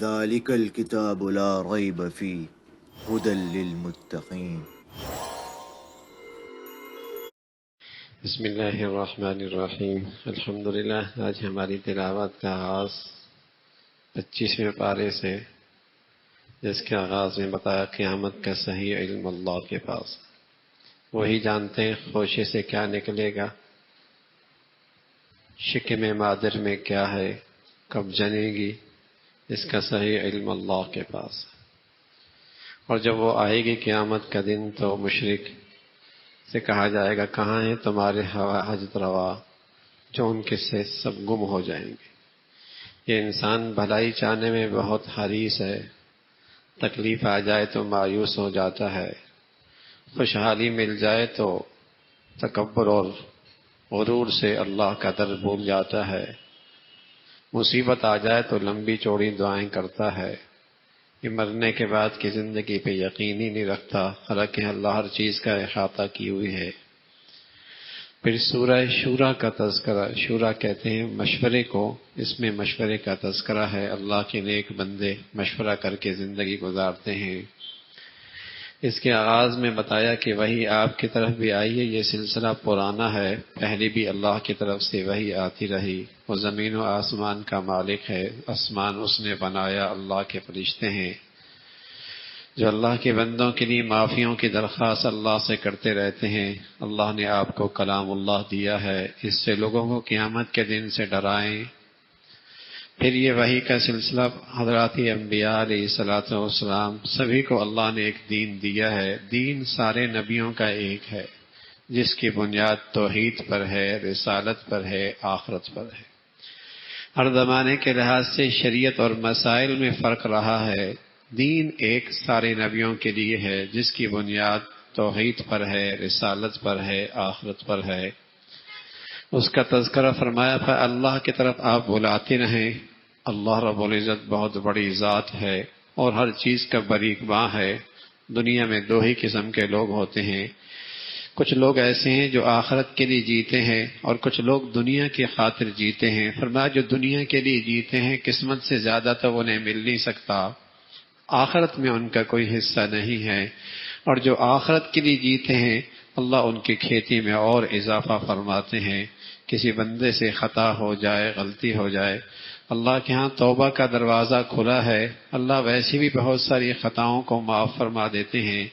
ذلك الكتاب لا ريب فيه هدى للمتقين. بسم اللہ الرحمن الرحیم. الحمدللہ. آج ہماری تلاوت کا آغاز 25ویں پارے سے، جس کے آغاز میں بتایا قیامت کا صحیح علم اللہ کے پاس. وہی جانتے ہیں خوشے سے کیا نکلے گا، شکم مادر میں کیا ہے، کب جنے گی، اس کا صحیح علم اللہ کے پاس. اور جب وہ آئے گی قیامت کا دن تو مشرک سے کہا جائے گا کہاں ہیں تمہارے حجت روا، جو ان کے سے سب گم ہو جائیں گے. یہ انسان بھلائی چاہنے میں بہت حریص ہے، تکلیف آ جائے تو مایوس ہو جاتا ہے، خوشحالی مل جائے تو تکبر اور غرور سے اللہ کا در بھول جاتا ہے، مصیبت آ جائے تو لمبی چوڑی دعائیں کرتا ہے. یہ مرنے کے بعد کی زندگی پہ یقین ہی نہیں رکھتا، حالانکہ اللہ ہر چیز کا احاطہ کی ہوئی ہے. پھر سورہ شورا کا تذکرہ، شورا کہتے ہیں مشورے کو، اس میں مشورے کا تذکرہ ہے. اللہ کے نیک بندے مشورہ کر کے زندگی گزارتے ہیں. اس کے آغاز میں بتایا کہ وحی آپ کی طرف بھی آئی ہے، یہ سلسلہ پرانا ہے، پہلے بھی اللہ کی طرف سے وحی آتی رہی. وہ زمین و آسمان کا مالک ہے، آسمان اس نے بنایا، اللہ کے فرشتے ہیں جو اللہ کے بندوں کے لیے معافیوں کی درخواست اللہ سے کرتے رہتے ہیں. اللہ نے آپ کو کلام اللہ دیا ہے، اس سے لوگوں کو قیامت کے دن سے ڈرائیں. پھر یہ وحی کا سلسلہ حضرات انبیاء علیہ الصلوۃ والسلام سبھی کو اللہ نے ایک دین دیا ہے. دین سارے نبیوں کا ایک ہے، جس کی بنیاد توحید پر ہے، رسالت پر ہے، آخرت پر ہے. ہر زمانے کے لحاظ سے شریعت اور مسائل میں فرق رہا ہے. دین ایک سارے نبیوں کے لیے ہے، جس کی بنیاد توحید پر ہے، رسالت پر ہے، آخرت پر ہے. اس کا تذکرہ فرمایا تھا اللہ کی طرف آپ بلاتے رہیں. اللہ رب العزت بہت بڑی ذات ہے اور ہر چیز کا باریک-باں ہے. دنیا میں دو ہی قسم کے لوگ ہوتے ہیں، کچھ لوگ ایسے ہیں جو آخرت کے لیے جیتے ہیں اور کچھ لوگ دنیا کی خاطر جیتے ہیں. فرمایا جو دنیا کے لیے جیتے ہیں قسمت سے زیادہ تو انہیں مل نہیں سکتا، آخرت میں ان کا کوئی حصہ نہیں ہے. اور جو آخرت کے لیے جیتے ہیں اللہ ان کی کھیتی میں اور اضافہ فرماتے ہیں. کسی بندے سے خطا ہو جائے، غلطی ہو جائے، اللہ کے ہاں توبہ کا دروازہ کھلا ہے، اللہ ویسے بھی بہت ساری خطاؤں کو معاف فرما دیتے ہیں.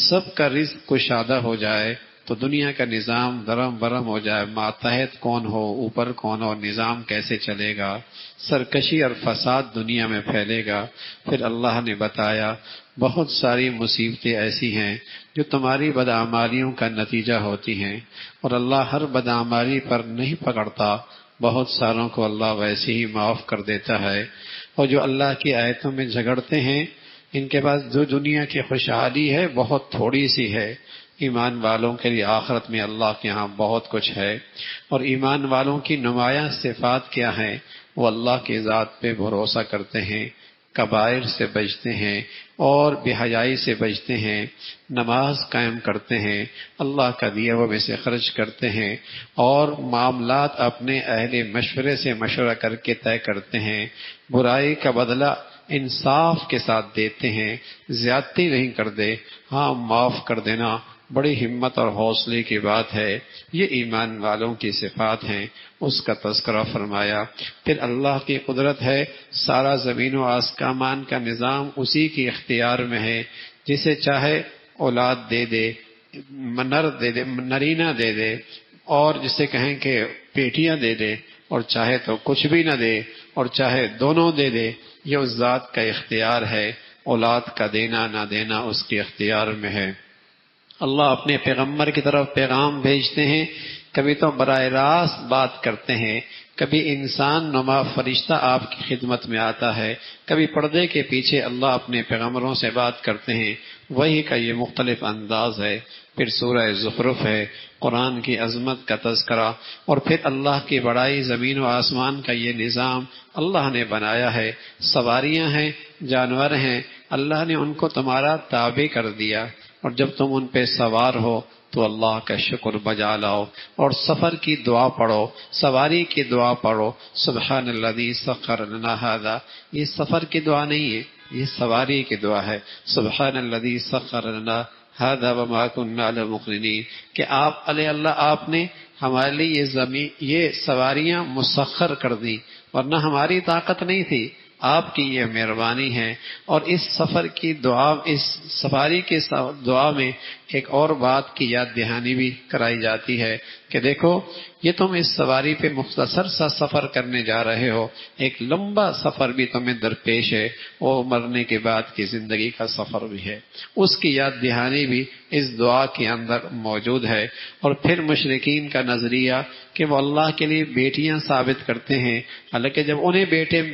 سب کا رزق کشادہ ہو جائے تو دنیا کا نظام درم برم ہو جائے، ماتحت کون ہو، اوپر کون ہو، نظام کیسے چلے گا، سرکشی اور فساد دنیا میں پھیلے گا. پھر اللہ نے بتایا بہت ساری مصیبتیں ایسی ہیں جو تمہاری بدعمالیوں کا نتیجہ ہوتی ہیں، اور اللہ ہر بدعمالی پر نہیں پکڑتا، بہت ساروں کو اللہ ویسے ہی معاف کر دیتا ہے. اور جو اللہ کی آیتوں میں جھگڑتے ہیں ان کے پاس جو دنیا کی خوشحالی ہے بہت تھوڑی سی ہے. ایمان والوں کے لیے آخرت میں اللہ کے ہاں بہت کچھ ہے. اور ایمان والوں کی نمایاں صفات کیا ہیں؟ وہ اللہ کی ذات پہ بھروسہ کرتے ہیں، کبائر سے بچتے ہیں اور بے حیائی سے بچتے ہیں، نماز قائم کرتے ہیں، اللہ کا دیا ہوا میں سے خرچ کرتے ہیں، اور معاملات اپنے اہل مشورے سے مشورہ کر کے طے کرتے ہیں، برائی کا بدلہ انصاف کے ساتھ دیتے ہیں، زیادتی نہیں کرتے، ہاں معاف کر دینا بڑی ہمت اور حوصلے کی بات ہے. یہ ایمان والوں کی صفات ہیں، اس کا تذکرہ فرمایا. پھر اللہ کی قدرت ہے، سارا زمین و آسمان کا نظام اسی کی اختیار میں ہے، جسے چاہے اولاد دے دے، نر دے دے، نرینہ دے دے، اور جسے کہیں کہ بیٹیاں دے دے، اور چاہے تو کچھ بھی نہ دے، اور چاہے دونوں دے دے. یہ اس ذات کا اختیار ہے، اولاد کا دینا نہ دینا اس کے اختیار میں ہے. اللہ اپنے پیغمبر کی طرف پیغام بھیجتے ہیں، کبھی تو براہ راست بات کرتے ہیں، کبھی انسان نما فرشتہ آپ کی خدمت میں آتا ہے، کبھی پردے کے پیچھے اللہ اپنے پیغمبروں سے بات کرتے ہیں. وہی کا یہ مختلف انداز ہے. پھر سورہ زخرف ہے، قرآن کی عظمت کا تذکرہ، اور پھر اللہ کی بڑائی، زمین و آسمان کا یہ نظام اللہ نے بنایا ہے. سواریاں ہیں، جانور ہیں، اللہ نے ان کو تمہارا تابع کر دیا، اور جب تم ان پہ سوار ہو تو اللہ کا شکر بجا لاؤ اور سفر کی دعا پڑھو، سواری کی دعا پڑھو۔ سبحان الذی سخر لنا ھذا، یہ سفر کی دعا نہیں ہے، یہ سواری کی دعا ہے۔ سبحان الذی سخر لنا ھذا وما كنا له مقرنین، کہ آپ علیہ اللہ آپ نے ہمارے لیے یہ سواریاں مسخر کر دی، ورنہ ہماری طاقت نہیں تھی، آپ کی یہ مہربانی ہے۔ اور اس سفر کی دعا، اس سفاری کی دعا میں ایک اور بات کی یاد دہانی بھی کرائی جاتی ہے کہ دیکھو یہ تم اس سواری پہ مختصر سا سفر کرنے جا رہے ہو، ایک لمبا سفر بھی تمہیں درپیش ہے، وہ مرنے کے بعد کی زندگی کا سفر بھی ہے، اس کی یاد دہانی بھی اس دعا کے اندر موجود ہے۔ اور پھر مشرکین کا نظریہ کہ وہ اللہ کے لیے بیٹیاں ثابت کرتے ہیں، حالانکہ جب انہیں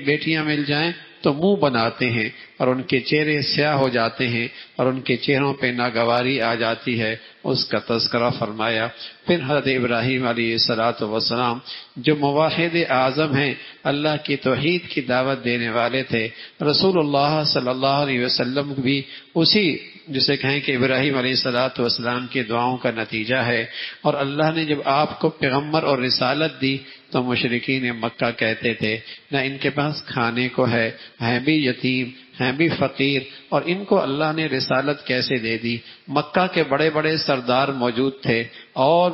بیٹیاں مل جائیں تو منہ بناتے ہیں اور ان کے چہرے سیاہ ہو جاتے ہیں اور ان کے چہروں پہ ناگواری آ جاتی ہے، اس کا تذکرہ فرمایا۔ پھر حضرت ابراہیم علیہ السلام جو موحد اعظم ہیں، اللہ کی توحید کی دعوت دینے والے تھے، رسول اللہ صلی اللہ علیہ وسلم بھی اسی جسے کہیں کہ ابراہیم علیہ السلام کی دعاؤں کا نتیجہ ہے۔ اور اللہ نے جب آپ کو پیغمبر اور رسالت دی تو مشرکین مکہ کہتے تھے نہ ان کے پاس کھانے کو ہے، ہیں بھی یتیم، ہیں بھی فقیر، اور ان کو اللہ نے رسالت کیسے دے دی؟ مکہ کے بڑے بڑے سردار موجود تھے اور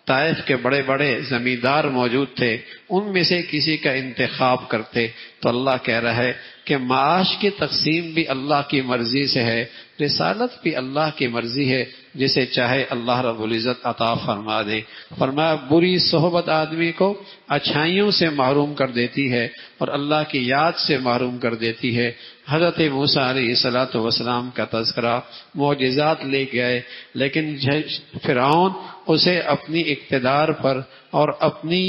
طائف کے بڑے بڑے زمیندار موجود تھے، ان میں سے کسی کا انتخاب کرتے تو اللہ کہہ رہا ہے کہ معاش کی تقسیم بھی اللہ کی مرضی سے ہے، رسالت بھی اللہ کی مرضی ہے، جسے چاہے اللہ رب العزت عطا فرما دے۔ فرمایا بری صحبت آدمی کو اچھائیوں سے محروم کر دیتی ہے اور اللہ کی یاد سے محروم کر دیتی ہے۔ حضرت موسیٰ علیہ السلام کا تذکرہ، معجزات لے گئے، لیکن فرعون اسے اپنی اقتدار پر اور اپنی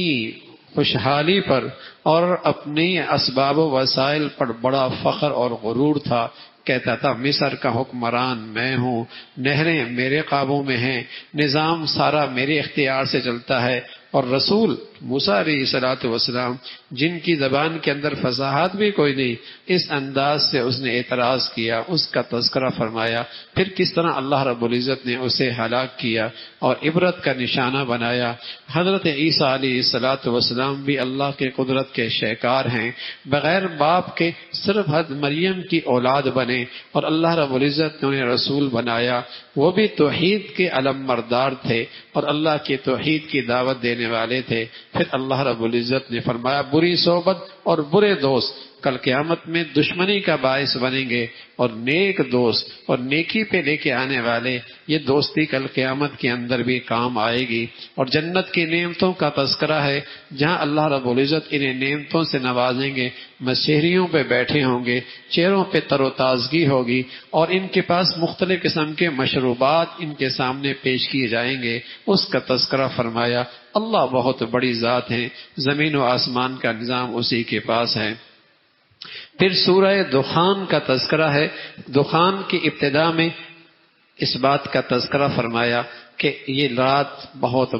خوشحالی پر اور اپنی اسباب و وسائل پر بڑا فخر اور غرور تھا، کہتا تھا مصر کا حکمران میں ہوں، نہریں میرے قابو میں ہیں، نظام سارا میرے اختیار سے چلتا ہے۔ اور رسول موسیٰ علیہ السلام جن کی زبان کے اندر فصاحت بھی کوئی نہیں، اس انداز سے اس نے اعتراض کیا، اس کا تذکرہ فرمایا، پھر کس طرح اللہ رب العزت نے اسے ہلاک کیا اور عبرت کا نشانہ بنایا۔ حضرت عیسیٰ علیہ السلام بھی اللہ کے قدرت کے شہکار ہیں، بغیر باپ کے صرف حضرت مریم کی اولاد بنے اور اللہ رب العزت نے انہیں رسول بنایا، وہ بھی توحید کے علم بردار تھے اور اللہ کی توحید کی دعوت دینے والے تھے۔ پھر اللہ رب العزت نے فرمایا بری صحبت اور برے دوست کل قیامت میں دشمنی کا باعث بنیں گے، اور نیک دوست اور نیکی پہ لے کے آنے والے یہ دوستی کل قیامت کے اندر بھی کام آئے گی۔ اور جنت کی نعمتوں کا تذکرہ ہے، جہاں اللہ رب العزت انہیں نعمتوں سے نوازیں گے، مسیحریوں پہ بیٹھے ہوں گے، چہروں پہ تر و تازگی ہوگی، اور ان کے پاس مختلف قسم کے مشروبات ان کے سامنے پیش کیے جائیں گے، اس کا تذکرہ فرمایا۔ اللہ بہت بڑی ذات ہے، زمین و آسمان کا نظام اسی کے پاس ہے۔ پھر سورہ دخان کا تذکرہ ہے، دخان کی ابتدا میں اس بات کا تذکرہ فرمایا کہ یہ رات بہت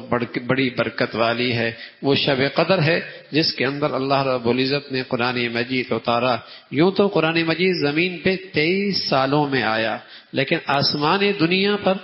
بڑی برکت والی ہے، وہ شب قدر ہے جس کے اندر اللہ رب العزت نے قرآن مجید اتارا۔ یوں تو قرآن مجید زمین پہ 23 سالوں میں آیا، لیکن آسمانی دنیا پر،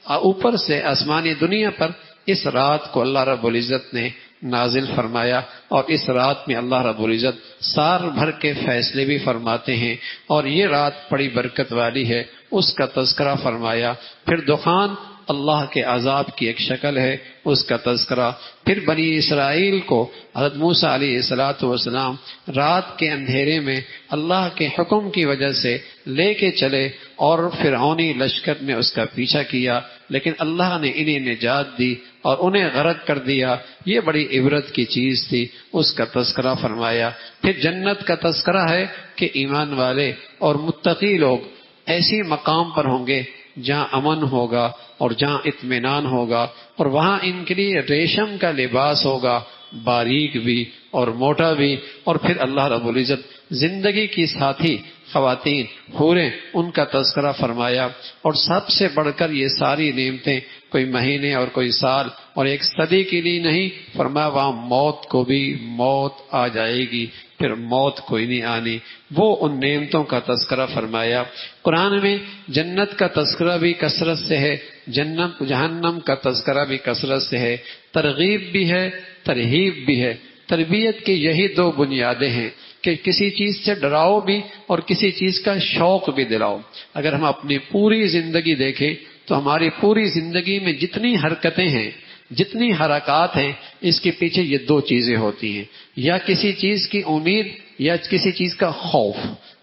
اوپر سے آسمانی دنیا پر اس رات کو اللہ رب العزت نے نازل فرمایا، اور اس رات میں اللہ رب العزت سال بھر کے فیصلے بھی فرماتے ہیں، اور یہ رات بڑی برکت والی ہے، اس کا تذکرہ فرمایا۔ پھر دخان اللہ کے عذاب کی ایک شکل ہے، اس کا تذکرہ۔ پھر بنی اسرائیل کو حضرت موسیٰ علیہ السلام رات کے اندھیرے میں اللہ کے حکم کی وجہ سے لے کے چلے اور فرعونی لشکر نے اس کا پیچھا کیا، لیکن اللہ نے انہیں نجات دی اور انہیں غرق کر دیا۔ یہ بڑی عبرت کی چیز تھی، اس کا تذکرہ فرمایا۔ پھر جنت کا تذکرہ ہے کہ ایمان والے اور متقی لوگ ایسی مقام پر ہوں گے جہاں امن ہوگا اور جہاں اطمینان ہوگا، اور وہاں ان کے لیے ریشم کا لباس ہوگا، باریک بھی اور موٹا بھی۔ اور پھر اللہ رب العزت زندگی کی ساتھی خواتین حوریں ان کا تذکرہ فرمایا۔ اور سب سے بڑھ کر یہ ساری نعمتیں کوئی مہینے اور کوئی سال اور ایک صدی کے لیے نہیں، فرمایا وہاں موت کو بھی موت آ جائے گی، پھر موت کوئی نہیں آنی. وہ ان نعمتوں کا تذکرہ فرمایا. قرآن میں جنت کا تذکرہ بھی کثرت سے ہے، جہنم کا تذکرہ بھی کثرت سے ہے، ترغیب بھی ہے، ترہیب بھی ہے. تربیت کی یہی دو بنیادیں ہیں کہ کسی چیز سے ڈراؤ بھی اور کسی چیز کا شوق بھی دلاؤ. اگر ہم اپنی پوری زندگی دیکھیں تو ہماری پوری زندگی میں جتنی حرکتیں ہیں، جتنی حرکات ہیں، اس کے پیچھے یہ دو چیزیں ہوتی ہیں، یا کسی چیز کی امید یا کسی چیز کا خوف.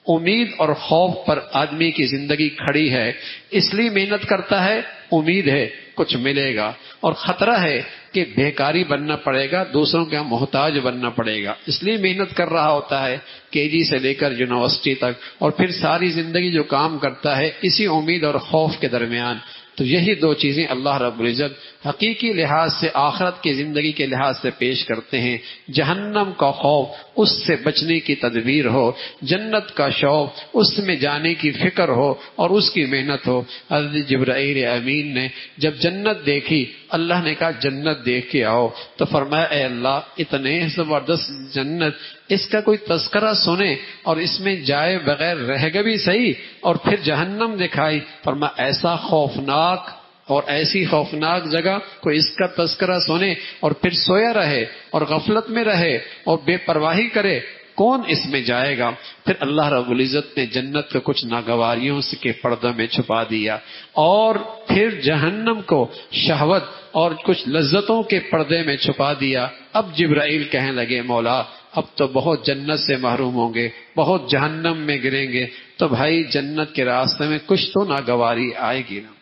امید اور خوف پر آدمی کی زندگی کھڑی ہے، اس لیے محنت کرتا ہے، امید ہے کچھ ملے گا، اور خطرہ ہے کہ بیکاری بننا پڑے گا، دوسروں کا محتاج بننا پڑے گا، اس لیے محنت کر رہا ہوتا ہے کے جی سے لے کر یونیورسٹی تک، اور پھر ساری زندگی جو کام کرتا ہے اسی امید اور خوف کے درمیان. تو یہی دو چیزیں اللہ رب العزت حقیقی لحاظ سے، آخرت کی زندگی کے لحاظ سے پیش کرتے ہیں. جہنم کا خوف، اس سے بچنے کی تدبیر ہو، جنت کا شوق، اس میں جانے کی فکر ہو اور اس کی محنت ہو. حضرت جبرائیل امین نے جب جنت دیکھی، اللہ نے کہا جنت دیکھ کے آؤ، تو فرمایا اے اللہ اتنے زبردست جنت، اس کا کوئی تذکرہ سنے اور اس میں جائے بغیر رہ گا بھی صحیح. اور پھر جہنم دکھائی، فرمایا ایسا خوفناک اور ایسی خوفناک جگہ کوئی اس کا تذکرہ سنے اور پھر سویا رہے اور غفلت میں رہے اور بے پرواہی کرے، کون اس میں جائے گا؟ پھر اللہ رب العزت نے جنت کو کچھ ناگواریوں کے پردوں میں چھپا دیا، اور پھر جہنم کو شہوت اور کچھ لذتوں کے پردے میں چھپا دیا. اب جبرائیل کہنے لگے مولا اب تو بہت جنت سے محروم ہوں گے، بہت جہنم میں گریں گے. تو بھائی جنت کے راستے میں کچھ تو ناگواری آئے گی نا،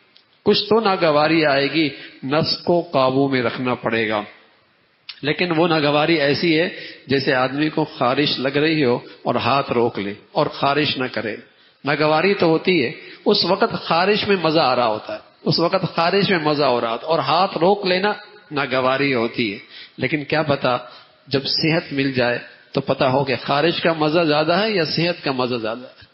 کچھ تو ناگواری آئے گی، نفس کو قابو میں رکھنا پڑے گا. لیکن وہ ناگواری ایسی ہے جیسے آدمی کو خارش لگ رہی ہو اور ہاتھ روک لے اور خارش نہ کرے. ناگواری تو ہوتی ہے، اس وقت خارش میں مزہ آ رہا ہوتا ہے، اس وقت خارش میں مزہ ہو رہا ہوتا ہے، اور ہاتھ روک لینا ناگواری ہوتی ہے. لیکن کیا پتا جب صحت مل جائے تو پتا ہو کہ خارش کا مزہ زیادہ ہے یا صحت کا مزہ زیادہ ہے.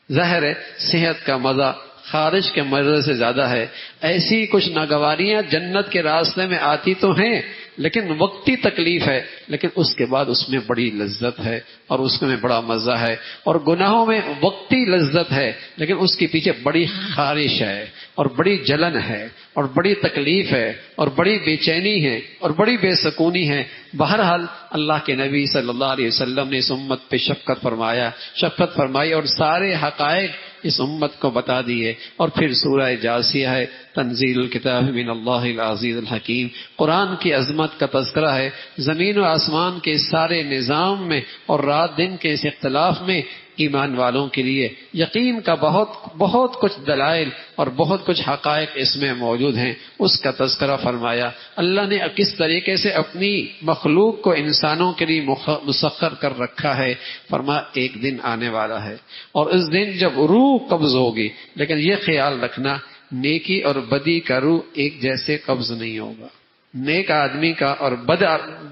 ظاہر ہے صحت کا مزہ خارش کے مزے سے زیادہ ہے. ایسی کچھ ناگواریاں جنت کے راستے میں آتی تو ہیں، لیکن وقتی تکلیف ہے، لیکن اس کے بعد اس میں بڑی لذت ہے اور اس میں بڑا مزہ ہے. اور گناہوں میں وقتی لذت ہے، لیکن اس کے پیچھے بڑی خارش ہے اور بڑی جلن ہے اور بڑی تکلیف ہے اور بڑی بے چینی ہے اور بڑی بے سکونی ہے. بہرحال اللہ کے نبی صلی اللہ علیہ وسلم نے اس امت پہ شفقت فرمائی اور سارے حقائق اس امت کو بتا دیے. اور پھر سورہ جاثیہ ہے، تنزیل الکتاب من اللہ العزیز الحکیم، قرآن کی عظمت کا تذکرہ ہے. زمین و آسمان کے سارے نظام میں اور رات دن کے اس اختلاف میں ایمان والوں کے لیے یقین کا بہت کچھ دلائل اور بہت کچھ حقائق اس میں موجود ہیں. اس کا تذکرہ فرمایا. اللہ نے کس طریقے سے اپنی مخلوق کو انسانوں کے لیے مسخر کر رکھا ہے. فرمایا ایک دن آنے والا ہے اور اس دن جب روح قبض ہوگی، لیکن یہ خیال رکھنا نیکی اور بدی کا روح ایک جیسے قبض نہیں ہوگا. نیک آدمی کا اور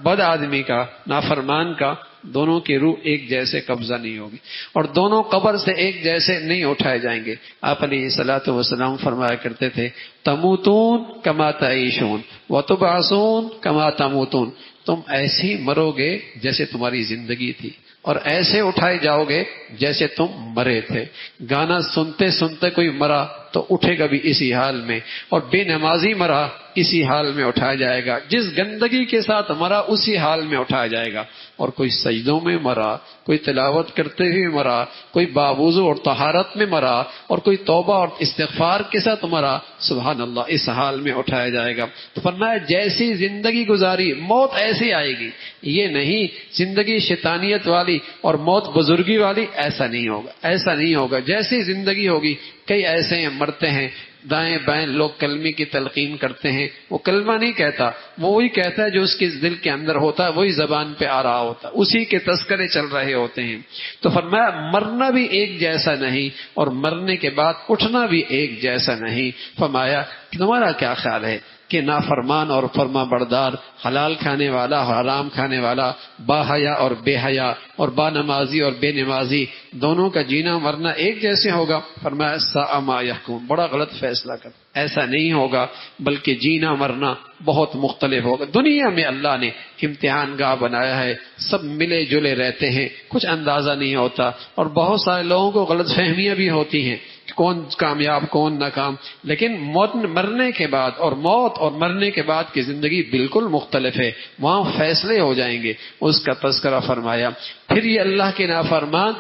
بد آدمی کا، نافرمان کا، دونوں کی روح ایک جیسے قبضہ نہیں ہوگی اور دونوں قبر سے ایک جیسے نہیں اٹھائے جائیں گے. آپ علیہ الصلوۃ والسلام فرمایا کرتے تھے تموتون کما تعیشون وتبعثون کما تموتون، تم ایسے ہی مرو گے جیسے تمہاری زندگی تھی اور ایسے اٹھائے جاؤ گے جیسے تم مرے تھے. گانا سنتے سنتے کوئی مرا تو اٹھے گا بھی اسی حال میں، اور بے نمازی مرا اسی حال میں اٹھایا جائے گا، جس گندگی کے ساتھ مرا اسی حال میں اٹھایا جائے گا. اور کوئی سجدوں میں مرا، کوئی تلاوت کرتے ہوئے مرا، کوئی باوضو اور طہارت میں مرا، اور کوئی توبہ اور استغفار کے ساتھ مرا، سبحان اللہ، اس حال میں اٹھایا جائے گا. تو فرمایا جیسی زندگی گزاری موت ایسی آئے گی. یہ نہیں زندگی شیطانیت والی اور موت بزرگی والی، ایسا نہیں ہوگا. جیسی زندگی ہوگی، کئی ایسے ہیں مرتے ہیں دائیں بائیں، لوگ کلمے کی تلقین کرتے ہیں، وہ کلمہ نہیں کہتا، وہ وہی کہتا ہے جو اس کے دل کے اندر ہوتا ہے، وہی زبان پہ آ رہا ہوتا ہے، اسی کے تذکرے چل رہے ہوتے ہیں. تو فرمایا مرنا بھی ایک جیسا نہیں اور مرنے کے بعد اٹھنا بھی ایک جیسا نہیں. فرمایا تمہارا کیا خیال ہے کہ نافرمان اور فرما بردار، حلال کھانے والا اور حرام کھانے والا، با حیا اور بے حیا، اور با نمازی اور بے نمازی، دونوں کا جینا مرنا ایک جیسے ہوگا؟ فرمایا ساء ما یحکمون، بڑا غلط فیصلہ کر، ایسا نہیں ہوگا، بلکہ جینا مرنا بہت مختلف ہوگا۔ دنیا میں اللہ نے امتحان گاہ بنایا ہے، سب ملے جلے رہتے ہیں، کچھ اندازہ نہیں ہوتا، اور بہت سارے لوگوں کو غلط فہمیاں بھی ہوتی ہیں، کون کامیاب کون ناکام، لیکن موت مرنے کے بعد اور موت اور مرنے کے بعد کی زندگی بالکل مختلف ہے، وہاں فیصلے ہو جائیں گے، اس کا تذکرہ فرمایا۔ پھر یہ اللہ کے نافرمان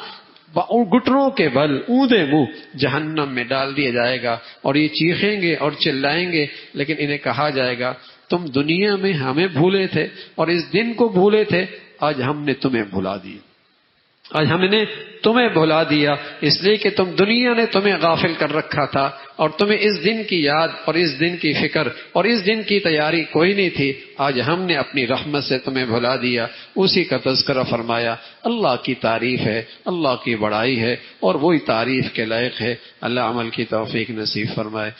گھٹنوں کے بل اوندا منہ جہنم میں ڈال دیا جائے گا، اور یہ چیخیں گے اور چلائیں گے، لیکن انہیں کہا جائے گا تم دنیا میں ہمیں بھولے تھے اور اس دن کو بھولے تھے، آج ہم نے تمہیں بھلا دیا، آج ہم نے تمہیں بھلا دیا، اس لیے کہ دنیا نے تمہیں غافل کر رکھا تھا، اور تمہیں اس دن کی یاد اور اس دن کی فکر اور اس دن کی تیاری کوئی نہیں تھی، آج ہم نے اپنی رحمت سے تمہیں بھلا دیا۔ اسی کا تذکرہ فرمایا۔ اللہ کی تعریف ہے، اللہ کی بڑائی ہے، اور وہی تعریف کے لائق ہے۔ اللہ عمل کی توفیق نصیب فرمائے۔